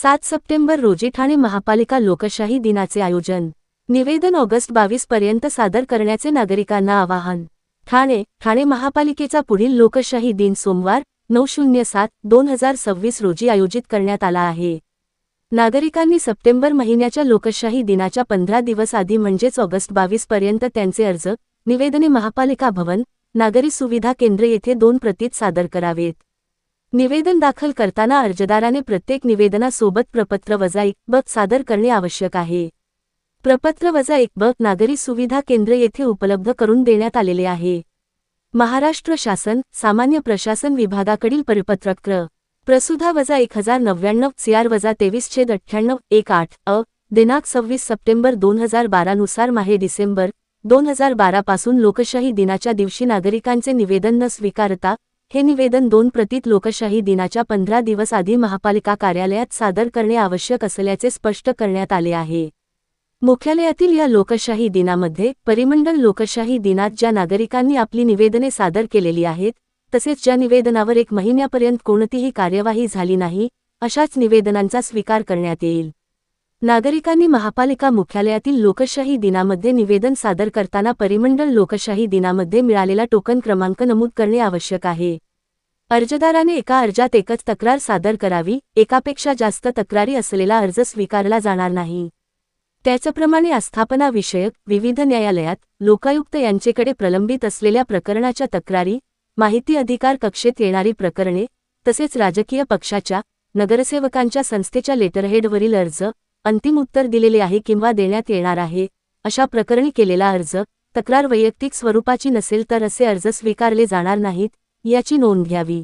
7 September रोजी ठाणे महापालिका लोकशाही दिनाचे आयोजन। निवेदन ऑगस्ट 22 पर्यंत सादर करण्याचे नागरिकांना आवाहन। ठाणे महापालिकेचा पुढील लोकशाही दिन सोमवार 9/07/2026 रोजी आयोजित करण्यात आला आहे। नागरिकांनी सप्टेंबर महिन्याच्या लोकशाही दिनाच्या 15 दिवस आधी म्हणजेच ऑगस्ट 22 पर्यंत त्यांचे अर्ज, निवेदने महापालिका भवन, नागरी सुविधा केंद्र येथे 2 प्रतीत सादर करावेत। निवेदन दाखल करताना अर्जदाराने प्रत्येक निवेदनासोबत प्रपत्र +1 ब सादर करणे आवश्यक आहे। प्रपत्र +1 ब नागरी सुविधा केंद्र येथे उपलब्ध करून देण्यात आलेले आहे। महाराष्ट्र शासन सामान्य प्रशासन विभागाकडील परिपत्रक क्र. प्रसुधा +1099 CR-23/98/18 दिनांक 26 सप्टेंबर 2012 नुसार माहे डिसेंबर 2012 पासून लोकशाही दिनाच्या दिवशी नागरिकांचे निवेदन न स्वीकारता हे निवेदन 2 प्रतीत लोकशाही दिनाच्या 15 दिवस आधी महापालिका कार्यालयात सादर करणे आवश्यक असल्याचे स्पष्ट करण्यात आले आहे। मुख्यालयातील या लोकशाही दिनामध्ये परिमंडळ लोकशाही दिनात ज्या नागरिकांनी आपली निवेदने सादर केलेली आहेत, तसेच ज्या निवेदनावर 1 महिन्यापर्यंत कोणतीही कार्यवाही झाली नाही, अशाच निवेदनांचा स्वीकार करण्यात येईल। नागरिकांनी महापालिका मुख्यालयातील लोकशाही दिनामध्ये निवेदन सादर करताना परिमंडळ लोकशाही दिनामध्ये मिळालेला टोकन क्रमांक नमूद करणे आवश्यक आहे। अर्जदाराने एका अर्जात एकच तक्रार सादर करावी, एकापेक्षा जास्त तक्रारी असलेला अर्ज स्वीकारला जाणार नाही। त्याचप्रमाणे आस्थापना विषयक विविध न्यायालयात लोकायुक्त यांचेकडे प्रलंबित असलेल्या प्रकरणाच्या तक्रारी, माहिती अधिकार कक्षेत येणारी प्रकरणे, तसेच राजकीय पक्षाच्या, नगरसेवकांच्या संस्थेच्या लेटरहेडवरील अर्ज, अंतिम उत्तर दिलेले आहे किंवा देण्यात येणार आहे, अशा प्रकरणी केलेला अर्ज, तक्रार वैयक्तिक स्वरूपाची नसेल तर असे अर्ज स्वीकारले जाणार नाहीत, याची नोंद घ्यावी।